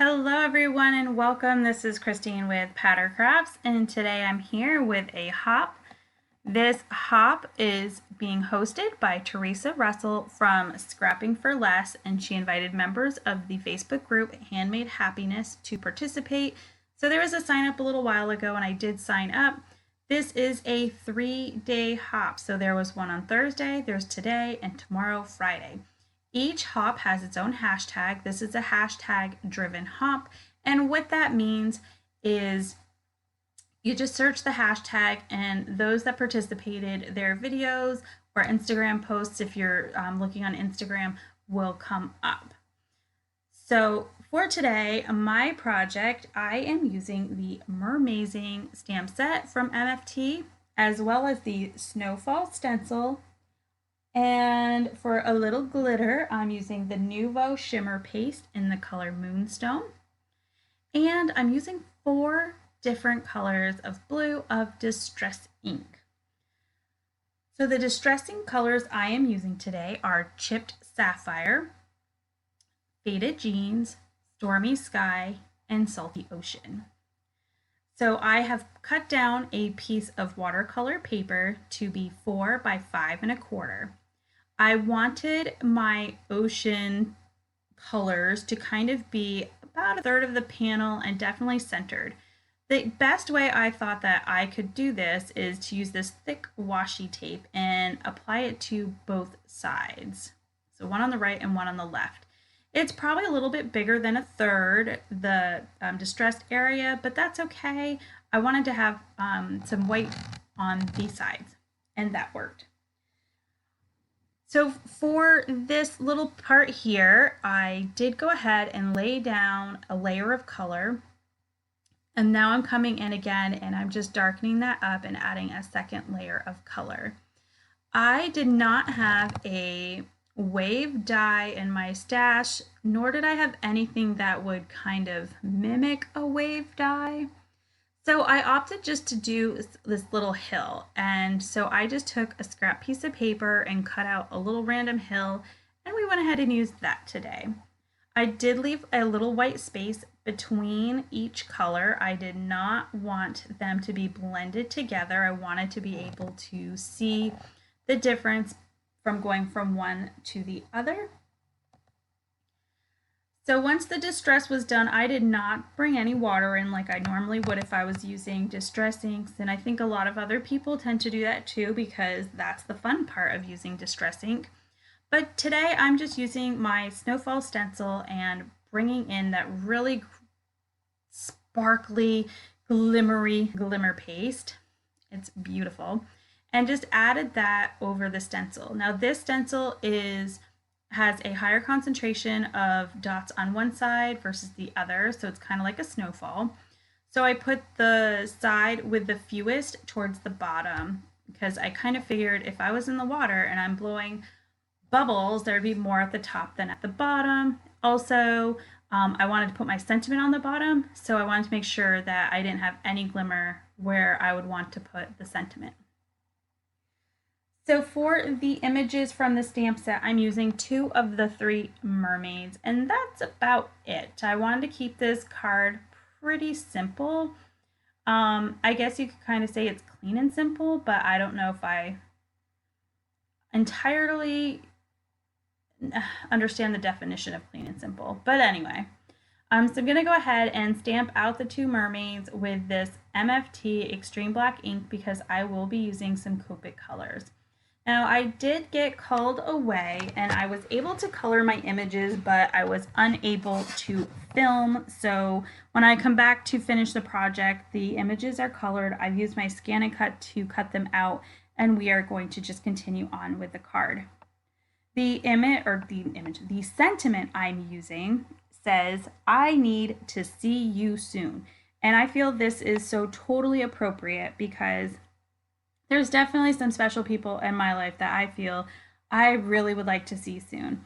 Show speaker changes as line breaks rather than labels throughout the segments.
Hello everyone and welcome. This is Christine with Patter Crafts and today I'm here with a hop. This hop is being hosted by Teresa Russell from Scrapping for Less, and she invited members of the Facebook group Handmade Happiness to participate. So there was a sign up a little while ago and I did sign up. This is a 3-day hop. So there was one on Thursday, there's today, and tomorrow, Friday. Each hop has its own hashtag. This is a hashtag driven hop. And what that means is you just search the hashtag and those that participated, their videos or Instagram posts, if you're looking on Instagram, will come up. So for today, my project, I am using the Mermazing Stamp Set from MFT, as well as the Snowfall Stencil. And for a little glitter, I'm using the Nuvo Shimmer Paste in the color Moonstone. And I'm using 4 different colors of blue of Distress ink. So the distressing colors I am using today are Chipped Sapphire, Faded Jeans, Stormy Sky, and Salty Ocean. So I have cut down a piece of watercolor paper to be 4 by 5 1/4. I wanted my ocean colors to kind of be about 1/3 of the panel and definitely centered. The best way I thought that I could do this is to use this thick washi tape and apply it to both sides. So one on the right and one on the left. It's probably a little bit bigger than 1/3, the distressed area, but that's okay. I wanted to have some white on these sides, and that worked. So for this little part here, I did go ahead and lay down a layer of color. And now I'm coming in again and I'm just darkening that up and adding a second layer of color. I did not have a wave die in my stash, nor did I have anything that would kind of mimic a wave die. So I opted just to do this little hill. And so I just took a scrap piece of paper and cut out a little random hill, and we went ahead and used that today. I did leave a little white space between each color. I did not want them to be blended together. I wanted to be able to see the difference from going from one to the other. So once the distress was done, I did not bring any water in like I normally would if I was using distress inks, and I think a lot of other people tend to do that too because that's the fun part of using distress ink. But today I'm just using my Snowfall Stencil and bringing in that really sparkly, glimmery glimmer paste. It's beautiful. And just added that over the stencil. Now this stencil has a higher concentration of dots on one side versus the other, so it's kind of like a snowfall. So I put the side with the fewest towards the bottom because I kind of figured if I was in the water and I'm blowing bubbles, there'd be more at the top than at the bottom. Also, I wanted to put my sentiment on the bottom, so I wanted to make sure that I didn't have any glimmer where I would want to put the sentiment. So for the images from the stamp set, I'm using 2 of the 3 mermaids, and that's about it. I wanted to keep this card pretty simple. I guess you could kind of say it's clean and simple, but I don't know if I entirely understand the definition of clean and simple. But anyway, so I'm going to go ahead and stamp out the 2 mermaids with this MFT Extreme Black Ink because I will be using some Copic colors. Now I did get called away and I was able to color my images, but I was unable to film. So when I come back to finish the project, the images are colored. I've used my scan and cut to cut them out, and we are going to just continue on with the card. The sentiment I'm using says, "I need to see you soon." And I feel this is so totally appropriate because there's definitely some special people in my life that I feel I really would like to see soon.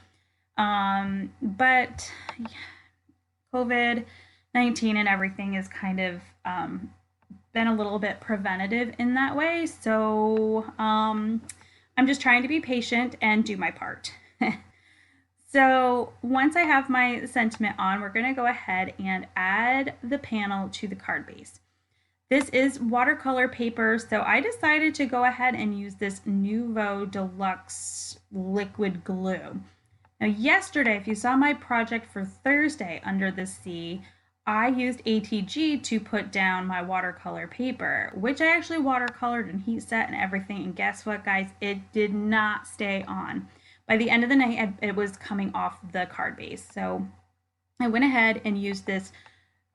But COVID-19 and everything has kind of been a little bit preventative in that way. So I'm just trying to be patient and do my part. So once I have my sentiment on, we're going to go ahead and add the panel to the card base. This is watercolor paper, so I decided to go ahead and use this Nuvo Deluxe liquid glue. Now yesterday, if you saw my project for Thursday Under the Sea, I used ATG to put down my watercolor paper, which I actually watercolored and heat set and everything, and guess what, guys? It did not stay on. By the end of the night, it was coming off the card base. So I went ahead and used this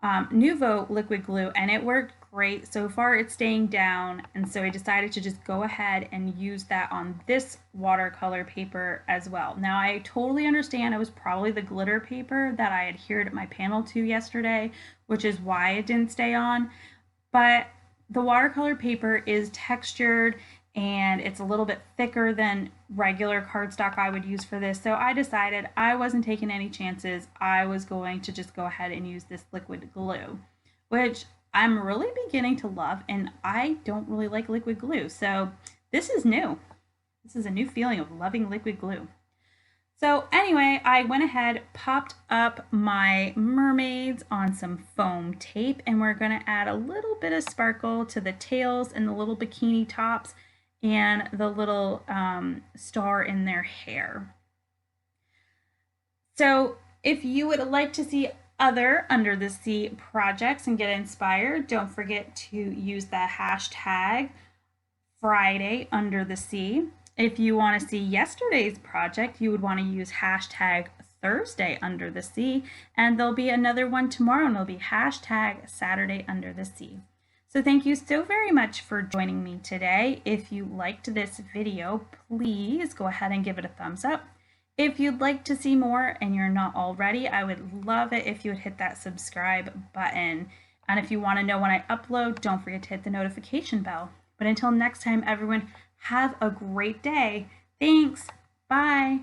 Nuvo liquid glue, and it worked great. So far it's staying down, and so I decided to just go ahead and use that on this watercolor paper as well. Now I totally understand it was probably the glitter paper that I adhered my panel to yesterday, which is why it didn't stay on, but the watercolor paper is textured and it's a little bit thicker than regular cardstock I would use for this. So I decided I wasn't taking any chances. I was going to just go ahead and use this liquid glue, which I'm really beginning to love, and I don't really like liquid glue. So this is new. This is a new feeling of loving liquid glue. So anyway, I went ahead, popped up my mermaids on some foam tape, and we're going to add a little bit of sparkle to the tails and the little bikini tops and the little star in their hair. So if you would like to see other Under the Sea projects and get inspired, don't forget to use the hashtag Friday Under the Sea. If you want to see yesterday's project, you would want to use hashtag Thursday Under the Sea, and there'll be another one tomorrow, and it'll be hashtag Saturday Under the Sea. So thank you so very much for joining me today. If you liked this video, please go ahead and give it a thumbs up. If you'd like to see more and you're not already, I would love it if you would hit that subscribe button. And if you want to know when I upload, don't forget to hit the notification bell. But until next time, everyone, have a great day. Thanks. Bye.